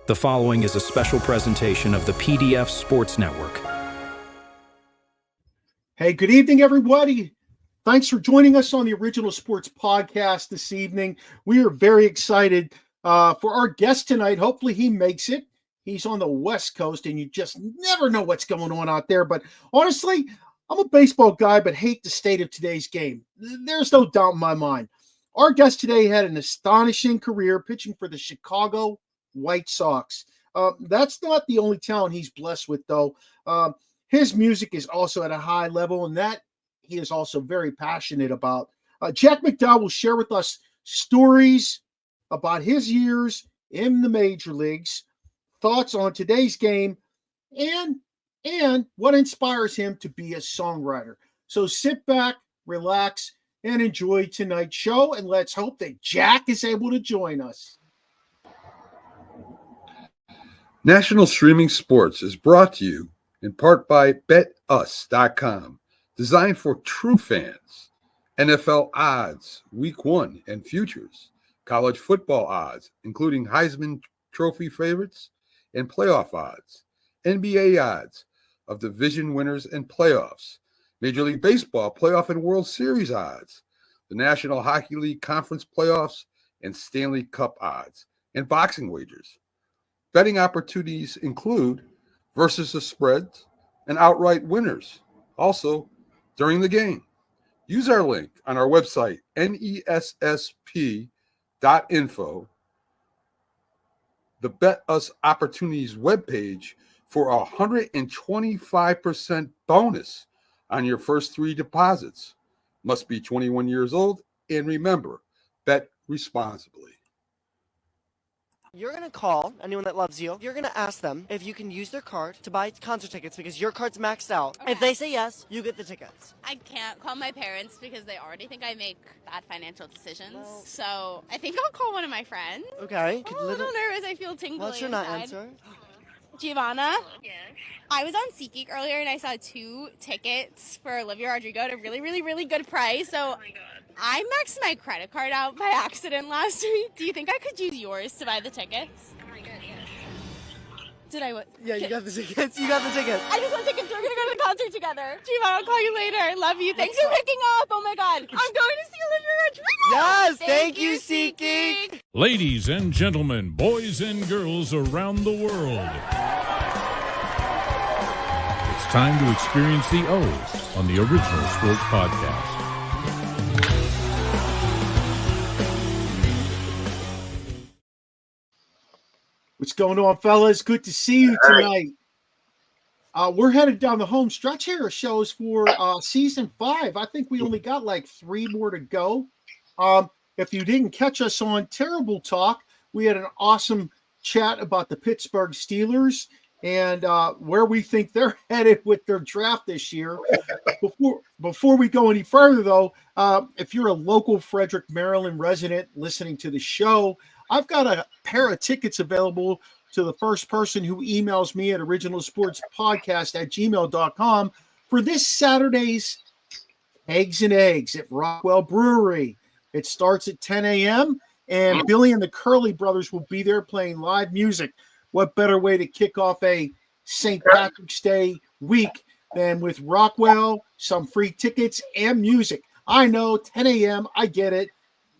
The following is a special presentation of the PDF Sports Network. Hey, good evening, everybody. Thanks for joining us on the Original Sports Podcast this evening. We are very excited for our guest tonight. Hopefully he makes it. He's on the West Coast, and you just never know what's going on out there. But honestly, I'm a baseball guy, but hate the state of today's game. There's no doubt in my mind. Our guest today had an astonishing career pitching for the Chicago White Sox. That's not the only talent he's blessed with, though. His music is also at a high level, and that he is also very passionate about. Jack McDowell will share with us stories about his years in the major leagues, thoughts on today's game, and what inspires him to be a songwriter. So sit back, relax, and enjoy tonight's show, and let's hope that Jack is able to join us. National Streaming Sports is brought to you in part by BetUs.com, designed for true fans. NFL odds, Week 1 and futures, college football odds, including Heisman Trophy favorites and playoff odds, NBA odds of division winners and playoffs, Major League Baseball playoff and World Series odds, the National Hockey League Conference playoffs and Stanley Cup odds, and boxing wagers. Betting opportunities include versus the spreads and outright winners, also during the game. Use our link on our website, nessp.info, the Bet Us Opportunities webpage, for a 125% bonus on your first 3 deposits. Must be 21 years old, and remember, bet responsibly. You're going to call anyone that loves you. You're going to ask them if you can use their card to buy concert tickets because your card's maxed out. Okay. If they say yes, you get the tickets. I can't call my parents because they already think I make bad financial decisions. So I think I'll call one of my friends. Okay. I'm a little nervous. I feel tingly. What's your not inside. answer? Giovanna? Yes. I was on SeatGeek earlier and I saw 2 tickets for Olivia Rodrigo at a really, really, really good price. So Oh my god. I maxed my credit card out by accident last week. Do you think I could use yours to buy the tickets? Oh my god, yes. Did I what? Yeah, you got the tickets. You got the tickets. I just want tickets. We're going to go to the concert together. Giovanna, I'll call you later. I love you. Thanks for picking up. Oh my god. I'm going to see Olivia Rodrigo. Yes, thank you, SeatGeek. Ladies and gentlemen, boys and girls around the world, it's time to experience the O's on the Original Sports Podcast. What's going on, fellas? Good to see you tonight. We're headed down the home stretch here of shows for season 5. I think we only got like 3 more to go. If you didn't catch us on Terrible Talk, we had an awesome chat about the Pittsburgh Steelers and where we think they're headed with their draft this year. Before we go any further, though, if you're a local Frederick, Maryland resident listening to the show, I've got a pair of tickets available to the first person who emails me at originalsportspodcast@gmail.com for this Saturday's Eggs and Eggs at Rockwell Brewery. It starts at 10 a.m., and Billy and the Curly Brothers will be there playing live music. What better way to kick off a St. Patrick's Day week than with Rockwell, some free tickets, and music? I know, 10 a.m., I get it,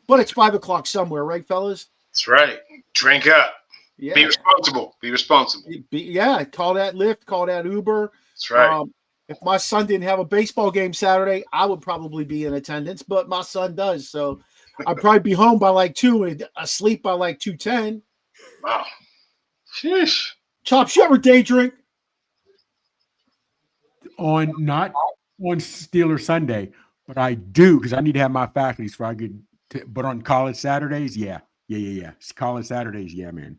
but it's 5 o'clock somewhere, right, fellas? That's right. Drink up. Yeah. Be responsible. Be responsible. Yeah, call that Lyft, call that Uber. That's right. If my son didn't have a baseball game Saturday, I would probably be in attendance, but my son does. So I'd probably be home by like 2 and asleep by like 2:10. Wow. Sheesh. Chops, you ever day drink? Not on Steeler Sunday, but I do because I need to have my faculties for I could. But on college Saturdays, yeah. College Saturdays, yeah, man.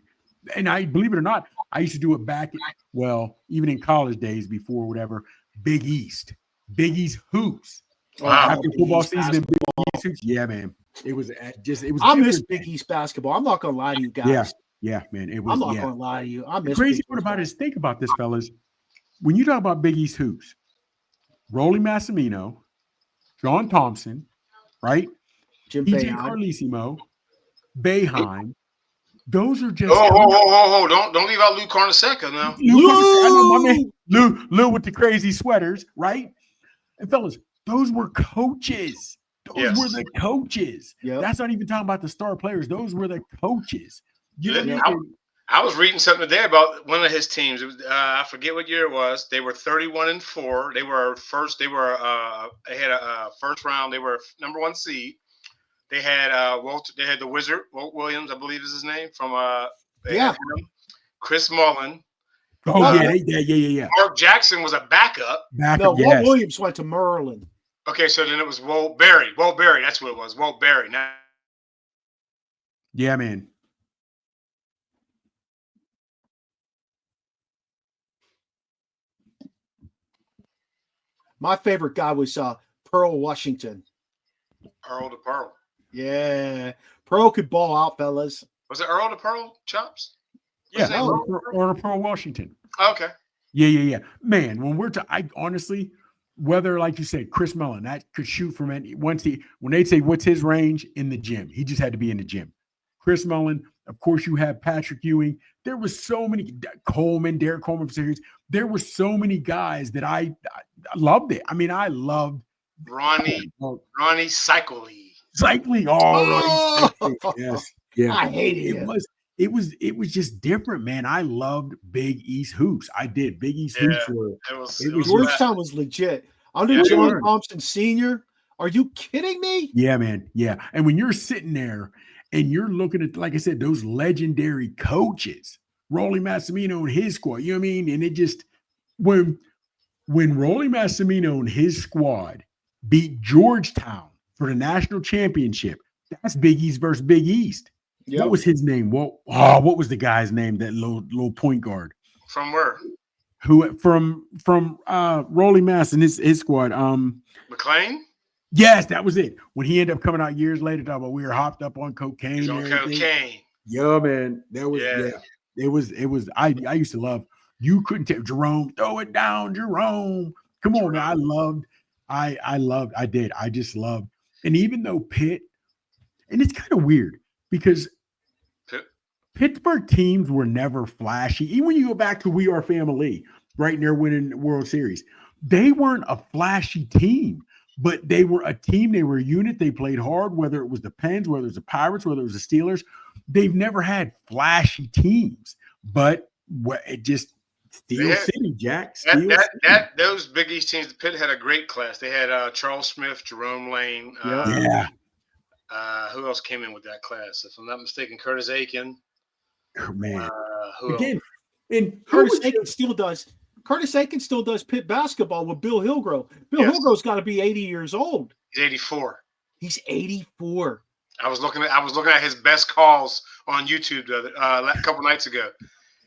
And I believe it or not, I used to do it back. Even in college days before whatever. Big East hoops. Wow. After football season and Big East hoops, yeah, man. It was. I miss Big East basketball. I'm not gonna lie to you guys. Yeah, man. It was. I'm not gonna lie to you. I miss The crazy Big part East about it is, think about this, fellas. When you talk about Big East hoops, Rolly Massimino, John Thompson, right? Jim EJ Boeheim. Carlissimo, Boeheim, Those are just Oh! Don't leave out Lou Carnesecca now. Lou with the crazy sweaters, right? And fellas, those were coaches. Those were the coaches. Yep. That's not even talking about the star players. Those were the coaches. I was reading something today about one of his teams. It was, I forget what year it was. They were 31-4. They were first. They had a first round. They were number 1 seed. They had They had the Wizard, Walt Williams, I believe is his name, from Chris Mullen. Yeah. Mark Jackson was a backup. Walt Williams went to Maryland. Okay, so then it was Walt Berry. Walt Berry, that's what it was. Walt Berry. Now, yeah, man. My favorite guy was Pearl Washington. Earl to Pearl. Yeah. Pearl could ball out, fellas. Was it Earl to Pearl chops? Yeah, or Pearl Washington. Okay. Yeah. Man, when I honestly, whether like you said, Chris Mullen, that could shoot from any when they say what's his range in the gym, he just had to be in the gym. Chris Mullen, of course, you have Patrick Ewing. There was so many Derek Coleman for series. There were so many guys that I loved it. I mean, I loved Ronnie Cycli. Yes. Yeah. I hated him. It was just different, man. I loved Big East hoops. I did. Big East hoops were. Georgetown was legit. Under John Thompson Sr. Are you kidding me? Yeah, man. Yeah. And when you're sitting there and you're looking at, like I said, those legendary coaches, Rolly Massimino and his squad, you know what I mean? And it just when Rolly Massimino and his squad beat Georgetown for the national championship, that's Big East versus Big East. Yep. What was his name? What was the guy's name? That little point guard. From where? Who from Rolly Mass and his squad. McLean? Yes, that was it. When he ended up coming out years later, talking about we were hopped up on cocaine. He's on cocaine. Yeah, man. That was It was. I used to love. You couldn't tell Jerome. Throw it down, Jerome. Come on, man. I did. I just loved. And even though Pitt, and it's kind of weird because Pittsburgh teams were never flashy. Even when you go back to We Are Family, right near winning the World Series, they weren't a flashy team, but they were a team. They were a unit. They played hard, whether it was the Pens, whether it was the Pirates, whether it was the Steelers. They've never had flashy teams, but it just Steel City, Jack. Those Big East teams, Pitt had a great class. They had Charles Smith, Jerome Lane. Who else came in with that class? If I'm not mistaken, Curtis Aiken. Oh, man. Curtis Aiken still does Pitt basketball with Bill Hillgrove. Hillgrove's got to be 80 years old. He's 84. He's 84. I was looking at his best calls on YouTube a couple nights ago.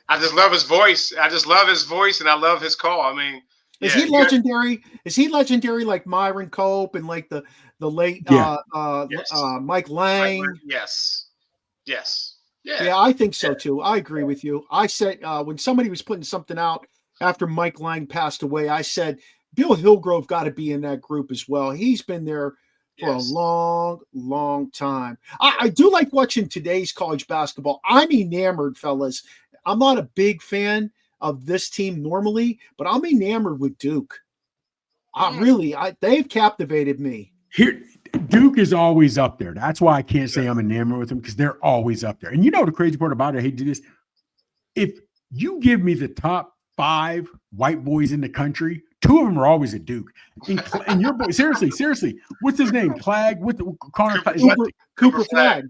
I just love his voice. And I love his call. I mean, is he legendary? Is he legendary like Myron Cope and like the late Mike Lang? Yes. Yeah, I think so too. I agree with you. I said when somebody was putting something out after Mike Lang passed away, I said Bill Hillgrove got to be in that group as well. He's been there for a long, long time. I do like watching today's college basketball. I'm enamored, fellas. I'm not a big fan of this team normally, but I'm enamored with Duke. They've captivated me. Here, Duke is always up there. That's why I can't say I'm enamored with them, because they're always up there. And you know the crazy part about it, I hate to do this. If you give me the top 5 white boys in the country, 2 of them are always at Duke. And your boy, seriously, what's his name? Clegg? Cooper Flagg.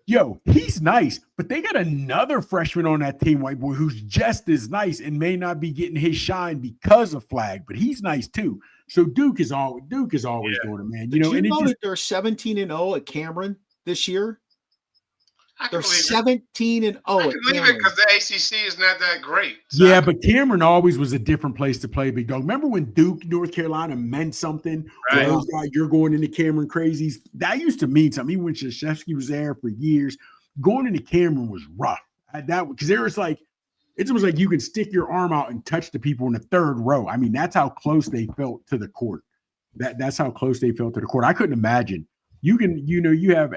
Yo, he's nice, but they got another freshman on that team, white boy, who's just as nice and may not be getting his shine because of Flagg, but he's nice too. So Duke is always doing it, man. You know that they're 17-0 at Cameron this year? They're 17-0. I can believe it because the ACC is not that great. So yeah, but Cameron always was a different place to play, big dog. Remember when Duke, North Carolina meant something? Right. Those guys, you're going into Cameron crazies. That used to mean something. Even when Krzyzewski was there for years, going into Cameron was rough. Because there was it's almost like you could stick your arm out and touch the people in the third row. I mean, that's how close they felt to the court. That's how close they felt to the court. I couldn't imagine. You have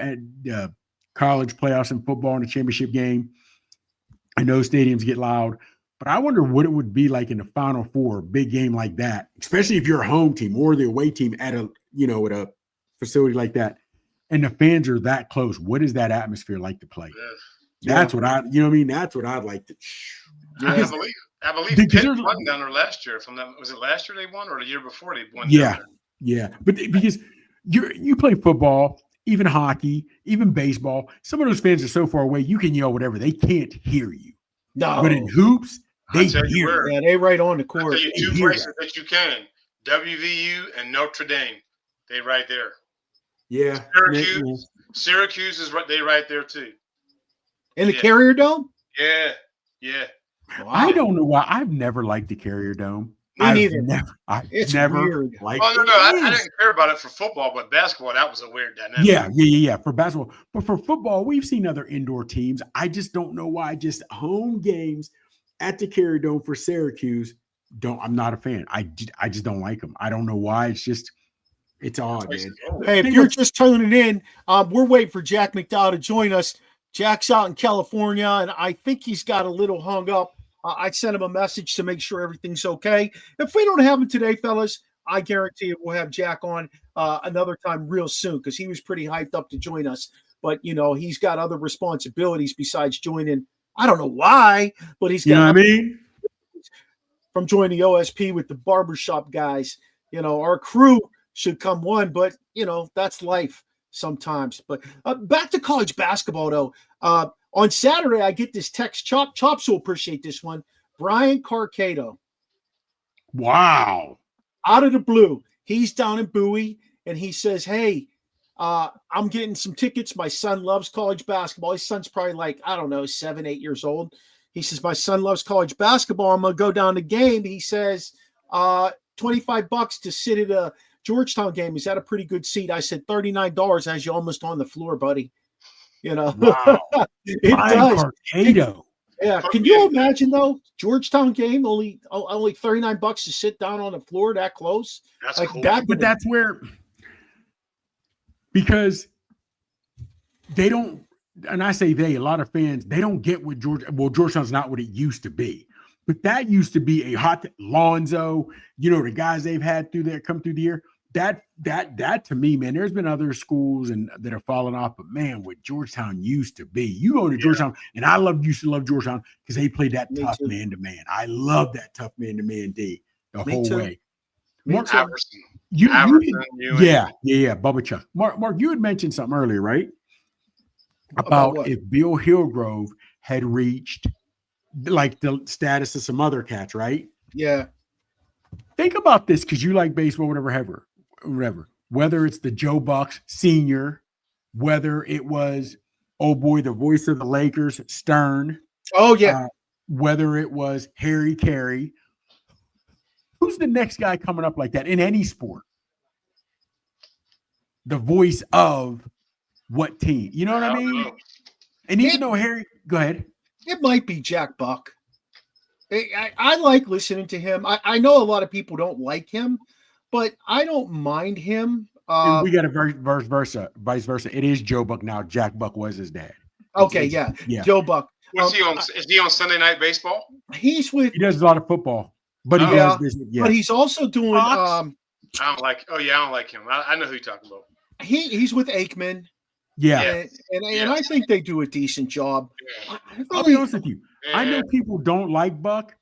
college playoffs and football in the championship game. I know stadiums get loud, but I wonder what it would be like in the Final Four, a big game like that, especially if you're a home team or the away team at a facility like that, and the fans are that close. What is that atmosphere like to play? That's what That's what I'd like to. I believe Pitt won down there last year. Was it last year they won or the year before they won? Yeah. But because you play football, even hockey, even baseball, some of those fans are so far away, you can yell whatever. They can't hear you. No. But in hoops, they hear you. Yeah, they right on the court. I'll tell you two places that you can. WVU and Notre Dame. They right there. Yeah. Syracuse is right there too. In the Carrier Dome? Yeah. Wow. I don't know why. I've never liked the Carrier Dome. Me neither. I've never weird. liked it. I didn't care about it for football, but basketball, that was a weird dynamic. Yeah. For basketball. But for football, we've seen other indoor teams. I just don't know why. Just home games at the Carrier Dome for Syracuse. I'm not a fan. I just don't like them. I don't know why. It's odd, man. Hey, if you're just tuning in, we're waiting for Jack McDowell to join us. Jack's out in California, and I think he's got a little hung up. I sent him a message to make sure everything's okay. If we don't have him today, fellas, I guarantee you we'll have Jack on another time real soon because he was pretty hyped up to join us. But, he's got other responsibilities besides joining. I don't know why, but he's got from joining the OSP with the barbershop guys. Our crew should come one, but, that's life sometimes. But back to college basketball, though. On Saturday, I get this text. Chops will appreciate this one. Brian Carcato. Wow. Out of the blue. He's down in Bowie, and he says, hey, I'm getting some tickets. My son loves college basketball. His son's probably 7, 8 years old. He says, my son loves college basketball. I'm going to go down the game. He says, $25 to sit at a Georgetown game. Is that a pretty good seat? I said, $39 has you almost on the floor, buddy. Wow. It does. Carcato. Yeah. Can you imagine though? Georgetown game, only $39 to sit down on the floor that close. That's cool. But that's where, because they don't, and I say a lot of fans, they don't get what Georgetown's not what it used to be. But that used to be a hot Lonzo, the guys they've had come through the year. That to me, man, there's been other schools that have fallen off, but man, what Georgetown used to be. You go to Georgetown, and I used to love Georgetown because they played that tough man-to-man. I love that tough man-to-man D the whole way. Mark, Bubba Chuck. Mark, you had mentioned something earlier, right? About if Bill Hillgrove had reached like the status of some other cats, right? Yeah. Think about this because you like baseball, whatever. Whether it's the Joe Buck Sr., whether it was, the voice of the Lakers, Stern. Oh, yeah. Whether it was Harry Carey. Who's the next guy coming up like that in any sport? The voice of what team? You know what I mean? And even though go ahead. It might be Jack Buck. I like listening to him. I know a lot of people don't like him, but I don't mind him. And we got a vice versa. It is Joe Buck now. Jack Buck was his dad. Okay, yeah. Joe Buck. Is he on Sunday Night Baseball? He does a lot of football, but he does this. Yeah. But he's also doing. I don't like him. I know who you're talking about. He's with Aikman. Yeah. And I think they do a decent job. Yeah. I'll be honest with you. Yeah. I know people don't like Buck.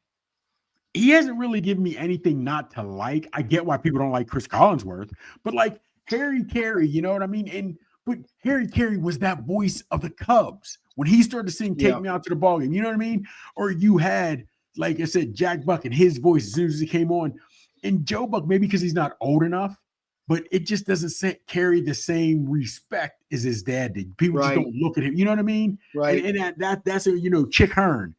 He hasn't really given me anything not to like. I get why people don't like Chris Collinsworth, but like Harry Carey, you know what I mean? But Harry Carey was that voice of the Cubs when he started to sing "Take Me Out to the Ball Game." You know what I mean? Or you had, like I said, Jack Buck and his voice as soon as he came on, and Joe Buck maybe because he's not old enough. But it just doesn't carry the same respect as his dad did. People just don't look at him. You know what I mean? Right. And that's Chick Hearn,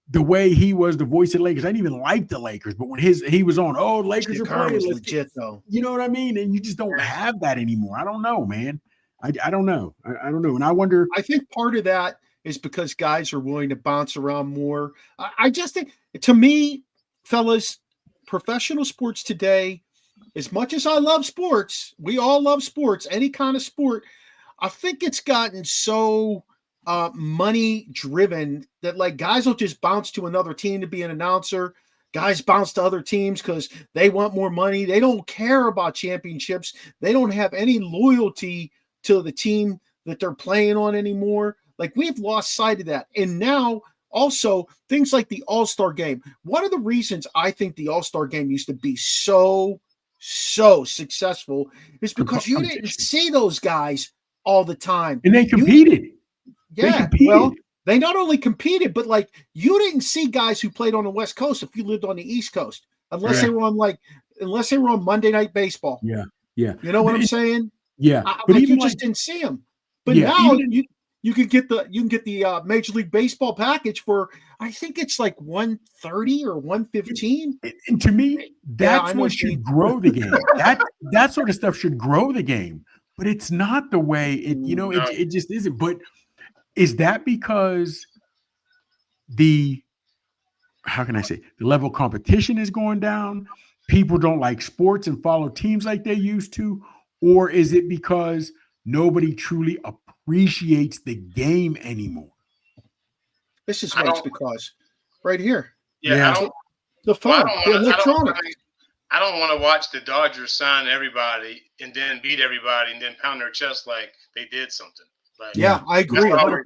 the way he was the voice of the Lakers. I didn't even like the Lakers, but when he was on, the Lakers Chick are playing. Was legit though. You know what I mean? And you just don't have that anymore. I don't know, man. I don't know. I don't know. And I wonder. I think part of that is because guys are willing to bounce around more. I just think, to me, fellas, professional sports today. As much as I love sports, we all love sports, any kind of sport. I think it's gotten so money driven that like guys will just bounce to another team to be an announcer. Guys bounce to other teams because they want more money. They don't care about championships. They don't have any loyalty to the team that they're playing on anymore. Like we've lost sight of that. And now also things like the All-Star game. One of the reasons I think the All-Star game used to be so successful is because you didn't see those guys all the time. And they competed. Well, they not only competed, but like you didn't see guys who played on the West Coast if you lived on the East Coast, unless they were on Monday Night Baseball. Yeah. You know what I'm saying? Yeah. But you just didn't see them. But now you can get the Major League Baseball package for I think it's like $130 or $115. And to me, that's what should grow the game. That sort of stuff should grow the game. But it's not the way it just isn't. But is that because the level of competition is going down? People don't like sports and follow teams like they used to? Or is it because nobody truly appreciates the game anymore? This is what it's because. Right here. Yeah. The phone, the electronics. I don't want to watch the Dodgers sign everybody and then beat everybody and then pound their chest like they did something. Like, I agree. 100%.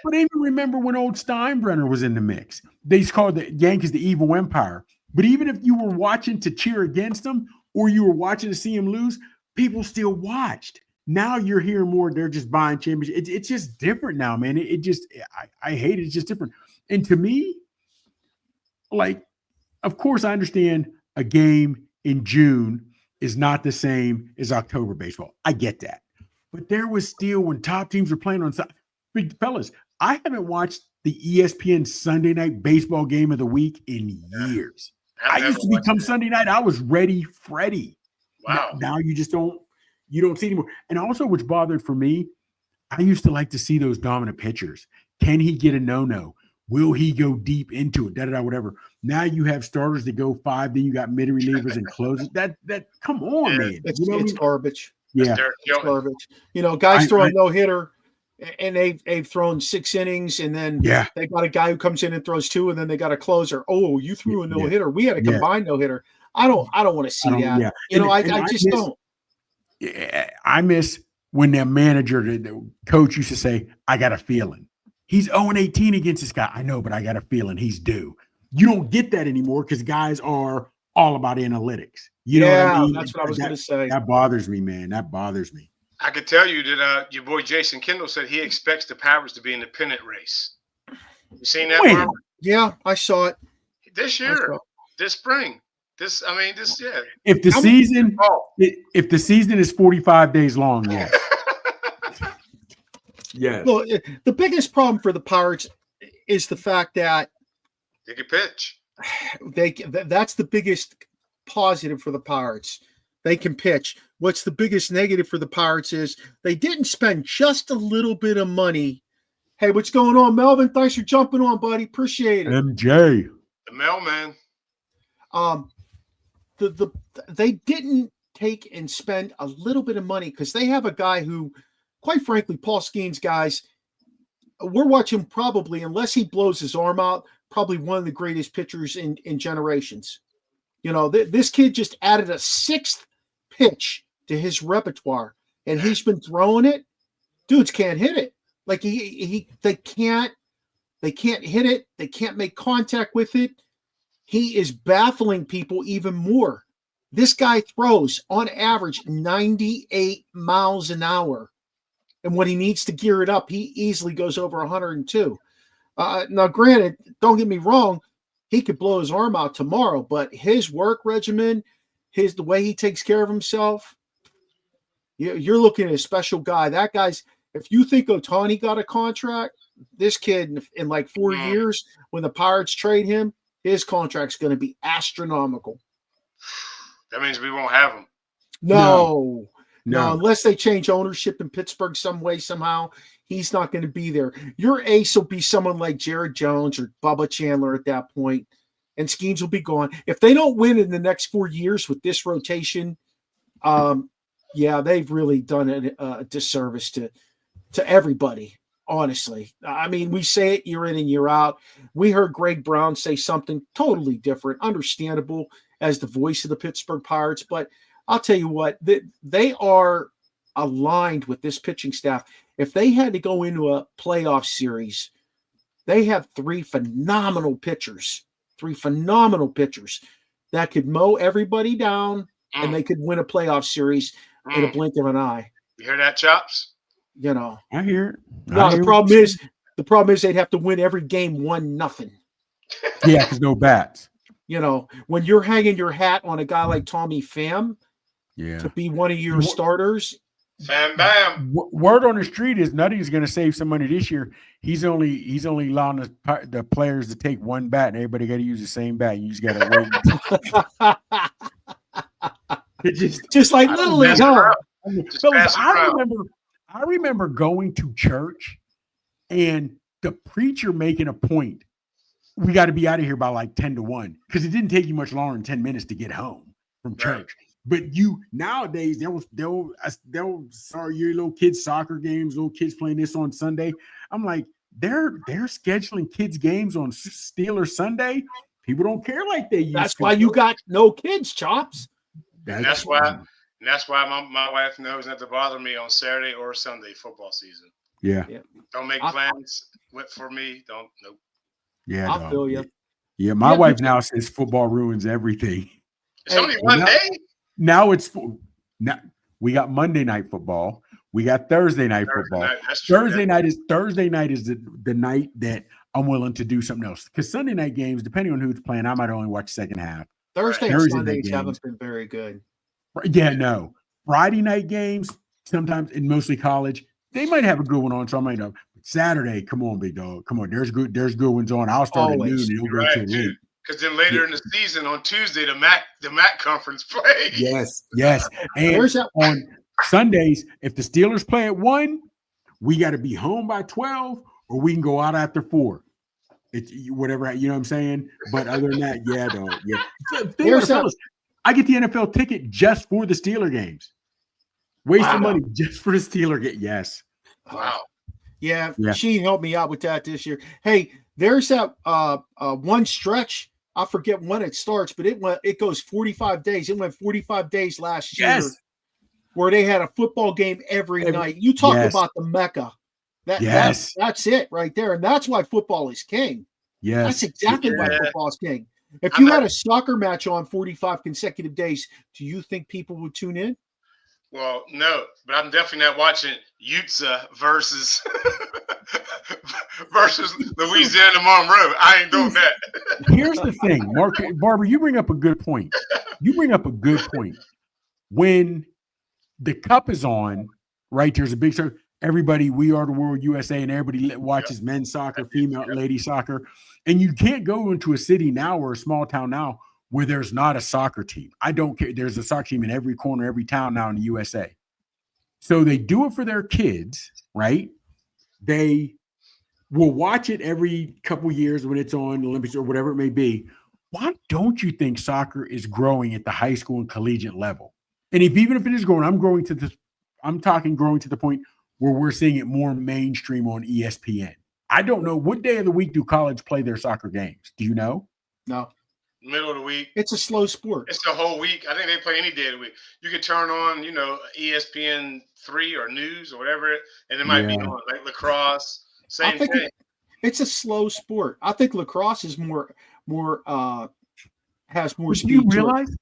But even remember when old Steinbrenner was in the mix. They called the Yankees the evil empire. But even if you were watching to cheer against them or you were watching to see him lose, people still watched. Now you're hearing more. They're just buying championships. It's just different now, man. I hate it. It's just different. And to me, like, of course, I understand a game in June is not the same as October baseball. I get that. But there was still, when top teams were playing on big fellas, I haven't watched the ESPN Sunday Night Baseball Game of the Week in years. I used to become Sunday night. I was ready, Freddie. Wow. Now you just don't see anymore. And also, which bothered for me, I used to like to see those dominant pitchers. Can he get a no-no? Will he go deep into it? Whatever. Now you have starters that go 5, then you got mid relievers and closers. That come on, man. It's garbage. Yeah, it's garbage. Guys throw a no-hitter and they've thrown 6 innings, and then they got a guy who comes in and throws 2, and then they got a closer. Oh, you threw a no-hitter. We had a combined no-hitter. I don't want to see that. Yeah. I just don't. I miss when their manager, the coach used to say, I got a feeling. He's 0-18 against this guy. I know, but I got a feeling he's due. You don't get that anymore because guys are all about analytics. You know what I mean? That's what I was going to say. That bothers me, man. That bothers me. I could tell you that your boy Jason Kendall said he expects the Pirates to be in the pennant race. You seen that, Mark? Yeah, I saw it. This year, this spring. If the season is 45 days long, yes. Yeah. Well, the biggest problem for the Pirates is the fact that they can pitch. That's the biggest positive for the Pirates. They can pitch. What's the biggest negative for the Pirates is they didn't spend just a little bit of money. Hey, what's going on, Melvin? Thanks for jumping on, buddy. Appreciate it. MJ. The mailman. They didn't take and spend a little bit of money because they have a guy who, quite frankly, Paul Skeens guys, we're watching probably, unless he blows his arm out, probably one of the greatest pitchers in generations. This kid just added a 6th pitch to his repertoire, and he's been throwing it. Dudes can't hit it. Like they can't hit it. They can't make contact with it. He is baffling people even more. This guy throws on average 98 miles an hour. And when he needs to gear it up, he easily goes over 102. Now, granted, don't get me wrong, he could blow his arm out tomorrow, but his work regimen, the way he takes care of himself, you're looking at a special guy. That guy's, if you think Ohtani got a contract, this kid in like 4 years, when the Pirates trade him, his contract's going to be astronomical. That means we won't have him. No, unless they change ownership in Pittsburgh some way, somehow, he's not going to be there. Your ace will be someone like Jared Jones or Bubba Chandler at that point, and Skeens will be gone. If they don't win in the next 4 years with this rotation, Yeah, they've really done a disservice to everybody. Honestly, I mean, we say it year in and year out. We heard Greg Brown say something totally different, understandable as the voice of the Pittsburgh Pirates. But I'll tell you what, they are aligned with this pitching staff. If they had to go into a playoff series, they have three phenomenal pitchers that could mow everybody down, and they could win a playoff series in a blink of an eye. You hear that, Chops? You know, I hear it. no, the problem is they'd have to win every game 1-0. Yeah, because no bats. You know, when you're hanging your hat on a guy like Tommy Pham to be one of your starters. Bam, bam. Word on the street is Nutty's going to save some money this year. He's only allowing the players to take one bat, and everybody got to use the same bat. You just got to wait. just like Little League, huh? Fellas, I remember going to church and the preacher making a point. We got to be out of here by like 10-1 because it didn't take you much longer than 10 minutes to get home from church. Right. But nowadays they'll sorry, your little kids soccer games, little kids playing this on Sunday. I'm like, they're scheduling kids games on Steelers Sunday. People don't care like they used to. That's why you got no kids, Chops. That's why my wife knows not to bother me on Saturday or Sunday football season. Yeah. Don't make plans for me. Nope. Yeah, I feel you. Yeah, my wife now says football ruins everything. It's only one day. Now we got Monday night football. We got Thursday night football. Thursday night is the night that I'm willing to do something else. Because Sunday night games, depending on who's playing, I might only watch second half. Thursday and Sundays haven't been very good. Yeah, no. Friday night games, sometimes, and mostly college, they might have a good one on. So I might know. Saturday, come on, big dog. Come on. There's good ones on. I'll start at noon and you'll go to late. Because then later in the season on Tuesday, the MAC conference play. Yes. And on Sundays, if the Steelers play at 1, we got to be home by 12, or we can go out after 4. It's whatever, you know what I'm saying? But other than that, yeah, dog. Yeah. I get the NFL ticket just for the Steeler games. Wasting money just for the Steeler game. Yes. Wow. Yeah, she helped me out with that this year. Hey, there's that one stretch. I forget when it starts, but it goes 45 days. It went 45 days last year where they had a football game every night. You talk about the Mecca. That's it right there. And that's why football is king. Yes. That's exactly why football is king. If you had a soccer match on 45 consecutive days, do you think people would tune in? Well, no, but I'm definitely not watching Utah versus Louisiana Monroe. I ain't doing that. Here's the thing, Mark Barber, you bring up a good point. When the cup is on, right, there's a big circle. Everybody, We Are the World USA, and everybody watches men's soccer, female, lady soccer. And you can't go into a city now or a small town now where there's not a soccer team. I don't care. There's a soccer team in every corner, every town now in the USA. So they do it for their kids, right? They will watch it every couple years when it's on the Olympics or whatever it may be. Why don't you think soccer is growing at the high school and collegiate level? And even if it is growing, I'm talking growing to the point where we're seeing it more mainstream on ESPN. I don't know, what day of the week do college play their soccer games? Do you know? No. Middle of the week. It's a slow sport. It's the whole week. I think they play any day of the week. You could turn on, ESPN 3 or news or whatever, and it might be on like lacrosse. Same thing. It's a slow sport. I think lacrosse is more has more speed. Do you realize,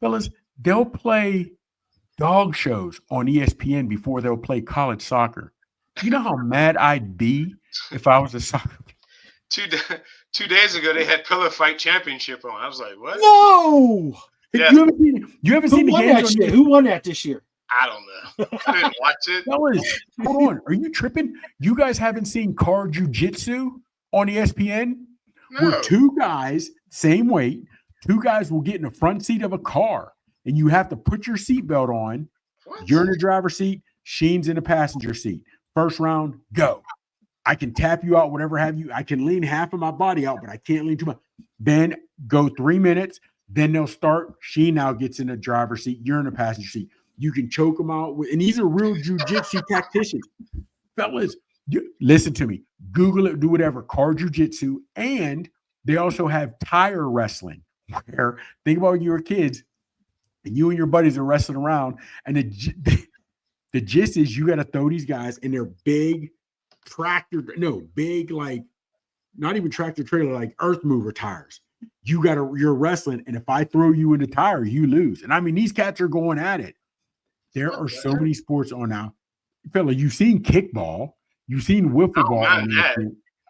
fellas, they'll play dog shows on ESPN before they'll play college soccer. You know how mad I'd be if I was a soccer player? 2 days ago, they had Pillow Fight Championship on. I was like, what? No! Yeah. You haven't seen the games? Who won that this year? I don't know. I didn't watch it. Fellas, hold on. Are you tripping? You guys haven't seen car jiu-jitsu on ESPN? No. Where 2 guys, same weight, 2 guys will get in the front seat of a car, and you have to put your seatbelt on. What? You're in the driver's seat. Sheen's in the passenger seat. First round, go. I can tap you out, whatever have you. I can lean half of my body out, but I can't lean too much. Then go 3 minutes. Then they'll start. Sheen now gets in the driver's seat. You're in the passenger seat. You can choke them out with, and these are real jujitsu tacticians, fellas. Listen to me. Google it. Do whatever. Car jujitsu, and they also have tire wrestling. Where think about when you were kids, and you and your buddies are wrestling around, and the gist is you got to throw these guys in their big big like not even tractor trailer, like earth mover tires. You're wrestling, and if I throw you in the tire, you lose. And I mean, these cats are going at it. There are so many sports on now. Fella, you've seen kickball, you've seen wiffle ball.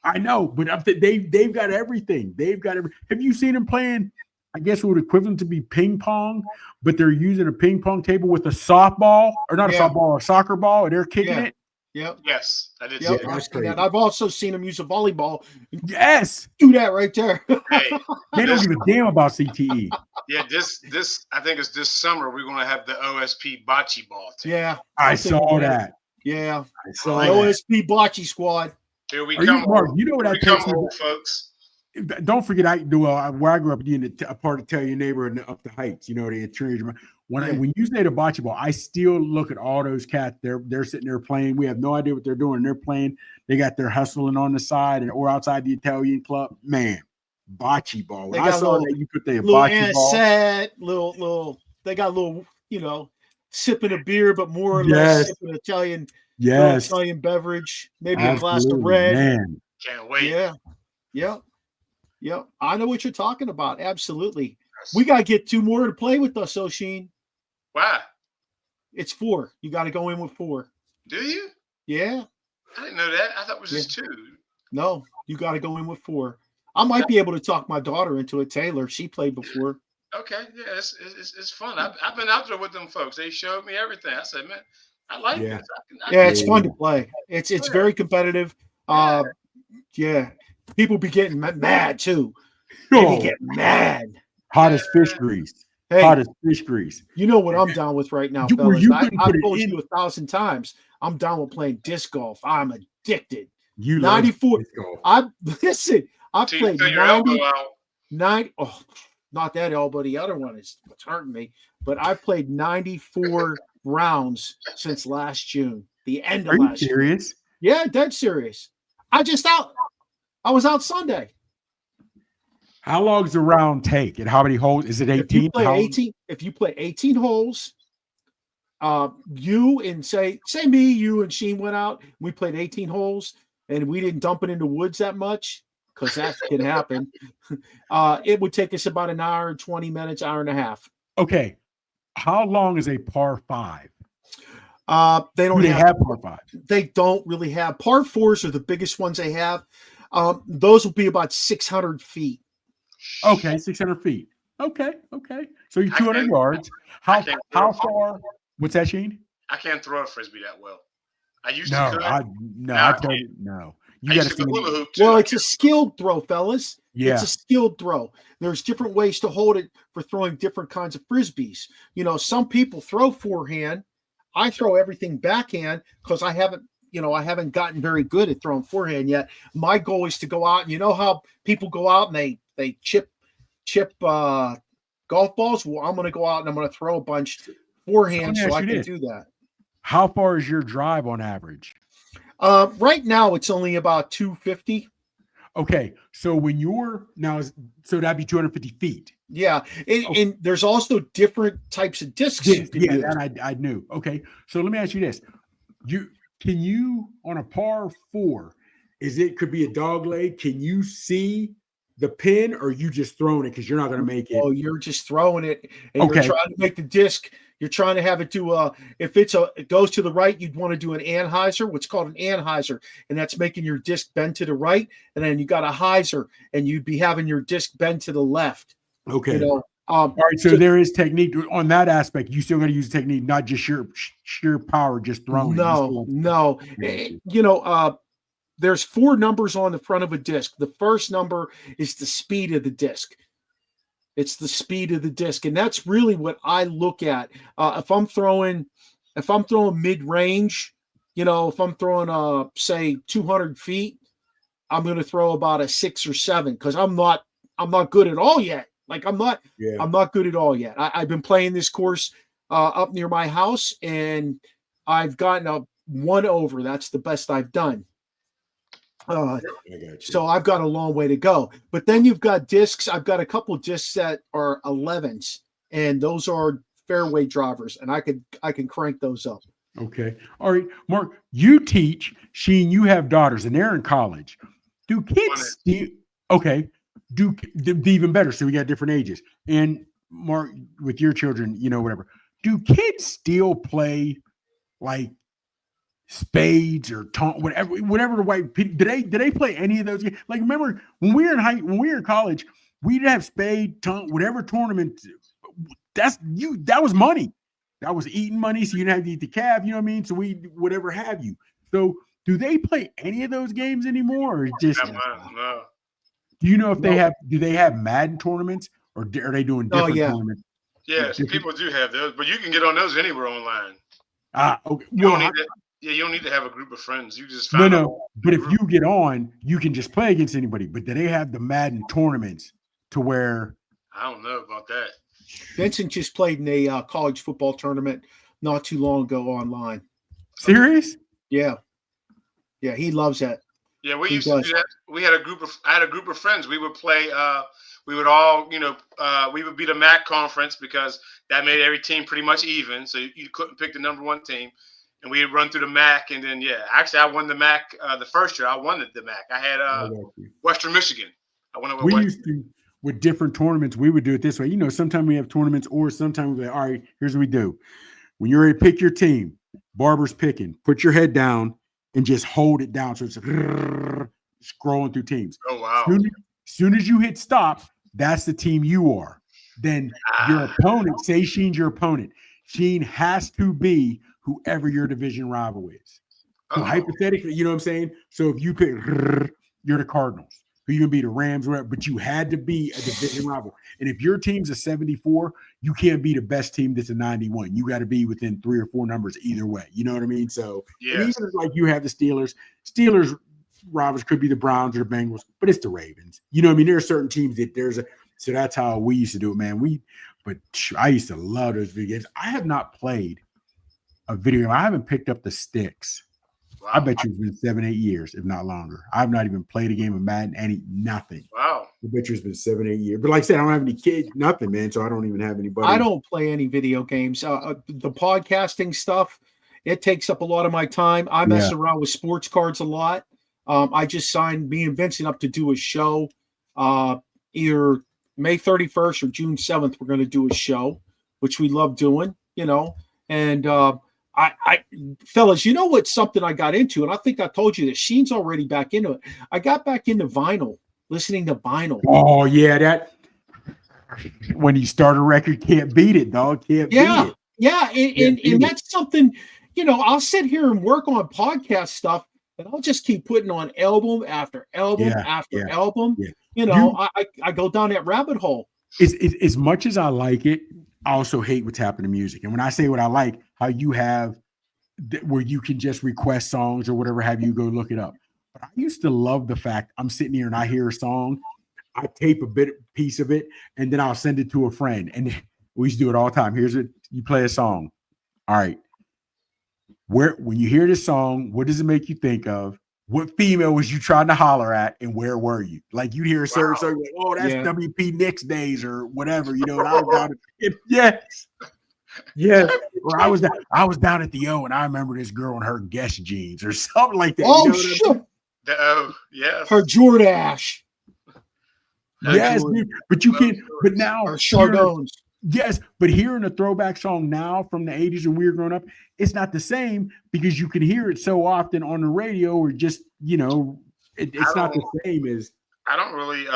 I know, but they've got everything. They've got everything. Have you seen them playing? I guess what would equivalent to be ping pong, but they're using a ping pong table with a softball, or not a softball, a soccer ball, and they're kicking it. Yep. Yes, I did. Yep, I've seen that. I've also seen them use a volleyball. Yes, do that right there. Hey, they don't give a damn about CTE. Yeah, this I think it's this summer we're going to have the OSP bocce ball team. Yeah, I saw that. Yeah, I saw the OSP bocce squad. Here we come, Mark. You know what I come, folks. Don't forget, I do. Where I grew up, in a part of Tell Your Neighbor and up the heights. You know, the interior. When you say the bocce ball, I still look at all those cats. They're sitting there playing. We have no idea what they're doing. They're playing. They got their hustling on the side or outside the Italian club. Man, bocce ball. When I saw that you put the bocce ball, little. They got a little, sipping a beer, but more or less sipping Italian. Yes, Italian beverage, maybe a glass of red. Man. Can't wait. Yeah. I know what you're talking about. Absolutely. We got to get 2 more to play with us, Oshin. Why? It's 4. You got to go in with 4. Do you? Yeah. I didn't know that. I thought it was just 2. No, you got to go in with 4. I might be able to talk my daughter into it. Taylor, she played before. Okay. Yeah, it's fun. I've been out there with them folks. They showed me everything. I said, man, I like this. It's fun to play. It's very competitive. People be getting mad too. They be getting mad. Hot as fish grease. Hey, hot as fish grease. You know what I'm down with right now, fellas. I've told you 1,000 times. I'm down with playing disc golf. I'm addicted. You 94. I've played 90. Oh, not that elbow. The other one is what's hurting me. But I've played 94 rounds since last June. The end of last year. Are you serious? Yeah, dead serious. I was out Sunday. How long does a round take? And how many holes? Is it 18? If you play 18 holes, you and you and Sheen went out. We played 18 holes, and we didn't dump it in the woods that much because that can happen. It would take us about an hour and 20 minutes, hour and a half. Okay. How long is a par 5? They don't have par 5. They don't really have. Par 4s are the biggest ones they have. Those will be about 600 feet. Okay, 600 feet. Okay. So you're 200 yards. How far? What's that, Sheen? I can't throw a frisbee that well. I used to. No. You got to hula hoop too. Well, it's a skilled throw, fellas. Yeah. It's a skilled throw. There's different ways to hold it for throwing different kinds of frisbees. Some people throw forehand. I throw everything backhand because I haven't gotten very good at throwing forehand yet. My goal is to go out, and you know how people go out and they chip golf balls. Well, I'm going to go out and I'm going to throw a bunch forehand so I can do that. How far is your drive on average? Right now it's only about 250. Okay, so when you're now, so that'd be 250 feet. Yeah, and there's also different types of discs. That I knew. Okay, so let me ask you this: can you on a par 4? Could be a dog leg? Can you see the pin, or you just throwing it because you're not going to make it? Oh, you're just throwing it, and you're trying to make the disc. You're trying to have it do if it goes to the right, you'd want to do an anhyzer, what's called an anhyzer, and that's making your disc bend to the right, and then you got a hyzer, and you'd be having your disc bend to the left. Okay. All right. So there is technique on that aspect. You still got to use technique, not just sheer power, just throwing. No. There's 4 numbers on the front of a disc. The first number is the speed of the disc. It's the speed of the disc, and that's really what I look at. If I'm throwing mid-range, if I'm throwing say 200 feet, I'm going to throw about a 6 or 7 because I'm not good at all yet. I'm not good at all yet. I've been playing this course up near my house, and I've gotten a 1 over. That's the best I've done. So I've got a long way to go. But then you've got discs. I've got a couple discs that are 11s, and those are fairway drivers, and I can crank those up. Okay. All right, Mark, you teach. Sheen, you have daughters, and they're in college. Do kids steal? Okay. Do even better. So we got different ages. And Mark, with your children, whatever. Do kids still play like spades or whatever the white? Do they play any of those games? Like, remember when we were in college, we'd have spade, whatever tournament. That was money. That was eating money, so you didn't have to eat the cab. You know what I mean? So we whatever have you. So do they play any of those games anymore, or just? No. Do you know if do they have Madden tournaments, or are they doing different tournaments? Yes, people do have those, but you can get on those anywhere online. Okay. You don't need to have a group of friends. You just find out. But if you get on, you can just play against anybody. But do they have the Madden tournaments to where? I don't know about that. Vincent just played in a college football tournament not too long ago online. Serious? Yeah, he loves that. Yeah, we used to do that. I had a group of friends. We would play. We would all, we would beat a MAC conference because that made every team pretty much even. So you couldn't pick the number one team, and we'd run through the MAC. And then actually I won the MAC the first year. I won the MAC. I had Western Michigan. I won it with Western. Used to. With different tournaments, we would do it this way. Sometimes we have tournaments, or sometimes we're like, all right, here's what we do. When you're ready to pick your team, Barber's picking, put your head down and just hold it down. So it's scrolling through teams. Oh, wow. Soon as you hit stop, that's the team you are. Then your opponent, say Sheen's your opponent. Sheen has to be whoever your division rival is. So hypothetically, you know what I'm saying? So if you pick, you're the Cardinals. Who you can be the Rams, whatever, but you had to be a division rival. And if your team's a 74, you can't be the best team that's a 91. You got to be within 3 or 4 numbers either way. You know what I mean? So even like you have the Steelers rivals could be the Browns or the Bengals, but it's the Ravens. You know what I mean? There are certain teams that so that's how we used to do it, man. But I used to love those video games. I have not played a video game. I haven't picked up the sticks. Wow. I bet you it's been 7, 8 years, if not longer. I've not even played a game of Madden, nothing. Wow. I bet you it's been 7, 8 years. But like I said, I don't have any kids, nothing, man. So I don't even have anybody. I don't play any video games. The podcasting stuff, it takes up a lot of my time. I mess around with sports cards a lot. I just signed me and Vincent up to do a show. Either May 31st or June 7th, we're going to do a show, which we love doing, and I fellas, what's something I got into, and I think I told you that Sheen's already back into it. I got back into vinyl, listening to vinyl. Oh yeah, that when you start a record, can't beat it, dog. Can't beat it. Yeah, and that's something, I'll sit here and work on podcast stuff, and I'll just keep putting on album after album after album. Yeah. I go down that rabbit hole. As much as I like it, I also hate what's happened to music. And when I say what I like, how you have where you can just request songs or whatever, have you go look it up. But I used to love the fact I'm sitting here and I hear a song, I tape a piece of it, and then I'll send it to a friend. And we used to do it all the time. Here's it. You play a song. All right. When you hear this song, what does it make you think of? What female was you trying to holler at, and where were you? Like you'd hear a certain song, like, oh, that's WP Nick's days or whatever, and I was down Or I was down at the O, and I remember this girl in her Guess jeans or something like that. Oh, shit. Yes. Her Jordache. Yes, dude. But you can't. But now, her Chardons. Yes, but hearing a throwback song now from the 80s when we were growing up, it's not the same because you can hear it so often on the radio or just, it's not the same as. I don't really,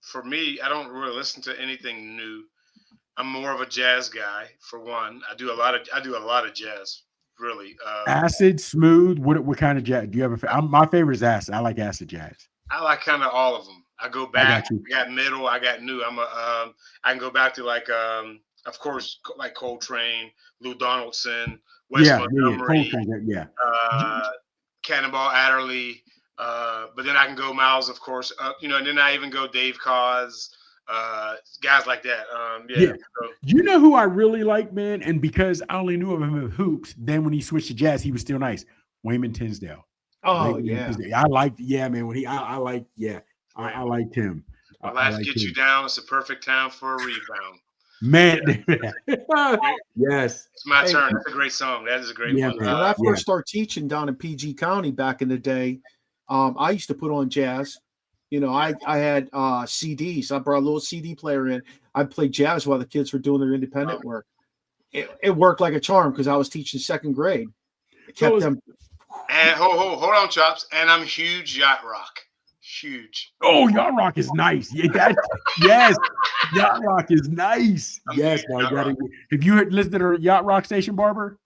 for me, I don't really listen to anything new. I'm more of a jazz guy, for one. I do a lot of jazz, really. Acid, smooth. What kind of jazz do you have? My favorite is acid. I like acid jazz. I like kind of all of them. I go back. I got middle. I got new. I can go back to like of course, like Coltrane, Lou Donaldson, Wes Montgomery, Cannonball Adderley. But then I can go Miles, of course. And then I even go Dave Koz. guys like that. Yeah. So, You know who I really like, man? And because I only knew of him in hoops, then when he switched to jazz, he was still nice. Wayman Tisdale. Oh, Wayman yeah. Tisdale. I liked, man, when I liked, I liked him. when life gets you down, it's a perfect time for a rebound. Man. Yes. It's my turn. That's a great song. That is a great one. When I first started teaching down in PG County back in the day, I used to put on jazz. You know, I had CDs. I brought a little CD player in. I played jazz while the kids were doing their independent work. It worked like a charm because I was teaching second grade. It kept them. And hold on, Chops. And I'm huge yacht rock. Huge. Oh, yacht rock is nice. Yeah, yes, yacht rock is nice. Yes, no, have you listened to the yacht rock station, Barber?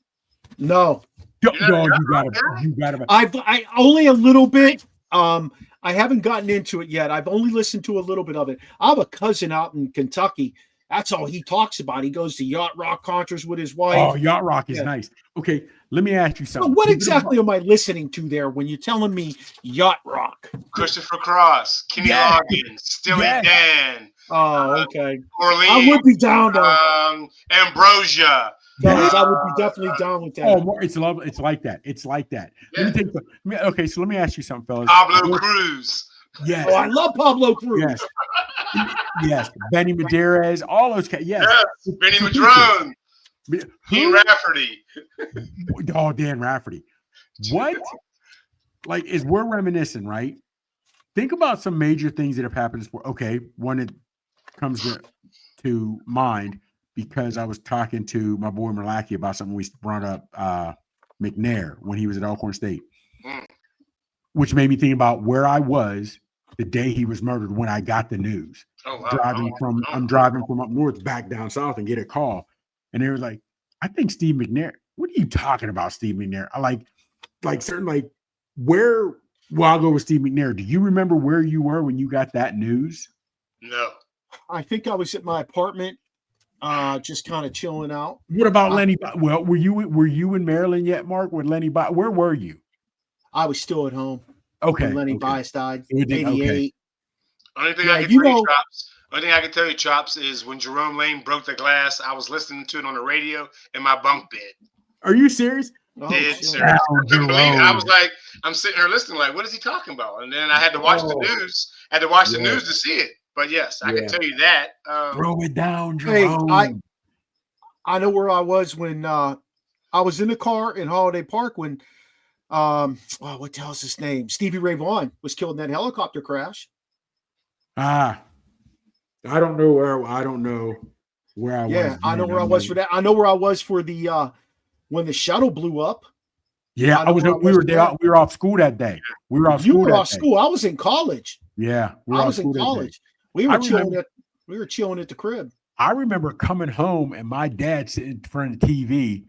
No. You gotta. I only a little bit. I haven't gotten into it yet. I've only listened to a little bit of it. I have a cousin out in Kentucky. That's all he talks about. He goes to yacht rock concerts with his wife. Oh, yacht rock is nice. Okay, let me ask you something. So what exactly am I listening to there when you're telling me yacht rock? Christopher Cross, Kenny Loggins, Steely Dan. Oh, okay. Orleans. I would be down though. Ambrosia. Yes, I would be definitely down with that. Oh, it's lovely. It's like that. It's like that. Yeah. Okay, so let me ask you something, fellas. Pablo Cruz. Yes. Oh, I love Pablo Cruz. Yes. Yes. Benny Medeiros. All those guys. Yes. Benny Madrone. Dean Rafferty. Oh, Dan Rafferty. What? Like, as we're reminiscing, right? Think about some major things that have happened in sport. Okay, one that comes to mind because I was talking to my boy Merlaki about something we brought up McNair when he was at Alcorn State, which made me think about where I was the day he was murdered when I got the news. Oh, wow. I'm driving from up north back down south and get a call. And they were like, I think Steve McNair. What are you talking about, Steve McNair? I like certain where. Well, I'll go with Steve McNair. Do you remember where you were when you got that news? No. I think I was at my apartment, just kind of chilling out. What about Lenny? Well, were you in Maryland yet, Mark? With Lenny? Where were you? I was still at home. Okay. When Lenny Bias died. Okay. 88. Only thing I can tell you, Chops, is when Jerome Lane broke the glass, I was listening to it on the radio in my bunk bed. Are you serious? Dead serious. I couldn't believe it. I was like, I'm sitting here listening, like, what is he talking about? And then I had to watch the news. I had to watch the news to see it. But yes, I can tell you that. Throw it down, Jerome. Hey, I know where I was when I was in the car in Holiday Park when what the hell's his name? Stevie Ray Vaughan was killed in that helicopter crash. I don't know where I was. Yeah, I know where I was for that. I know where I was for the when the shuttle blew up. Yeah, we were off school that day. We were off school. You were off school. I was in college. Yeah, I was in college. We were chilling at the crib. I remember coming home and my dad sitting in front of the TV,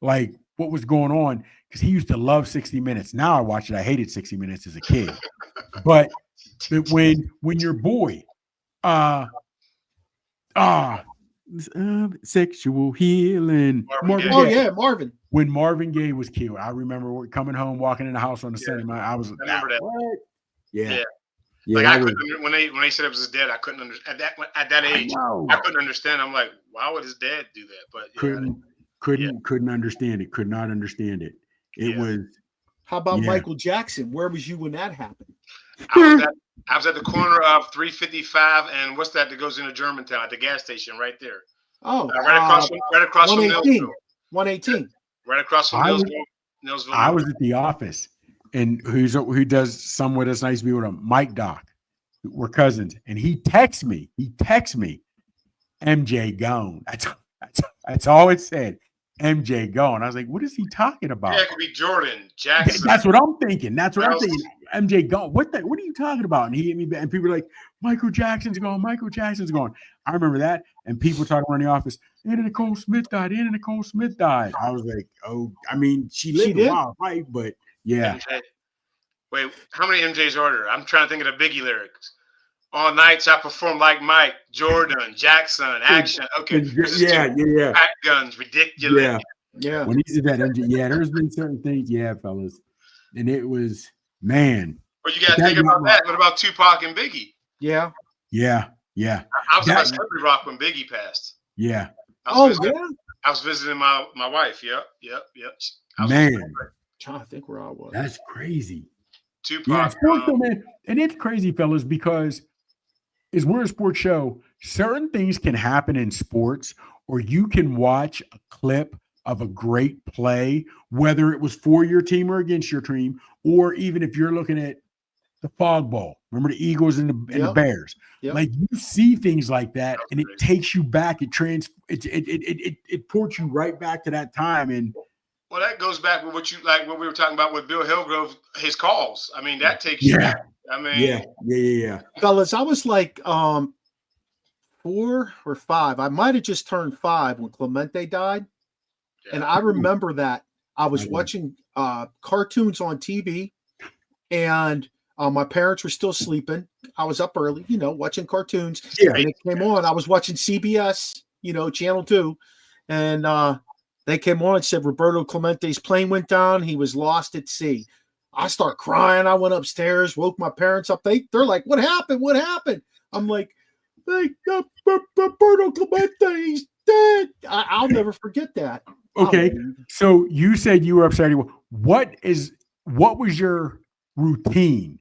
like what was going on, because he used to love 60 Minutes. Now I watch it. I hated 60 Minutes as a kid. But when your boy, sexual healing. Marvin. When Marvin Gaye was killed, I remember coming home, walking in the house on the Sunday. I remember that. What? Yeah. Like I couldn't when they said it was his dad, I couldn't understand at that age. I couldn't understand. I'm like, why would his dad do that? But couldn't understand it. Could not understand it. It was. How about Michael Jackson? Where was you when that happened? I was at the corner of 355 and what's that goes into Germantown at the gas station right there. Oh, right across from 118. 118. Right across from Millsville. I was at the office, and who does some with us? Nice to be with him, Mike Doc. We're cousins, and he texts me. MJ gone. That's all it said. MJ gone. I was like, what is he talking about? Yeah, it could be Jordan Jackson. That's what I'm thinking. MJ gone. What are you talking about? And he hit me back, and people were like, Michael Jackson's gone. I remember that. And people talking around the office, Anna Nicole Smith died. I was like, oh, I mean, she lived a while, right? But yeah. MJ. Wait, how many MJs are there? I'm trying to think of the Biggie lyrics. All nights I perform like Mike, Jordan, Jackson, action. Okay. Yeah. Pack guns, ridiculous. Yeah. When he did that, there's been certain things, fellas. And it was, man. Well, you got to think about that. What about Tupac and Biggie? Yeah. Yeah. I was That- at Slippery Rock when Biggie passed. Yeah. Oh, yeah. I was visiting my wife. Yep. I was Man, Trying to think where I was. that's crazy. Tupac. Yeah, sports though, man. And it's crazy, fellas, because is we're a sports show. Certain things can happen in sports, or you can watch a clip of a great play, whether it was for your team or against your team, or even if you're looking at the fog ball. Remember the Eagles and the Yep. Bears. Yep. Like you see things like that, and it takes you back. It ports you right back to that time. And Well, that goes back with what we were talking about with Bill Hillgrove, his calls. I mean, that takes you yeah, back. I mean, yeah. Fellas, I was like 4 or 5. I might have just turned 5 when Clemente died. yeah. And I remember that I was Okay. watching cartoons on TV, and my parents were still sleeping. I was up early, watching cartoons. Yeah. And it came on. I was watching CBS, Channel 2. And they came on and said Roberto Clemente's plane went down. He was lost at sea. I start crying. I went upstairs, woke my parents up. They're like, what happened? What happened? I'm like, Roberto Clemente, he's dead. I'll never forget that. Okay. Oh, So you said you were upset. What was your routine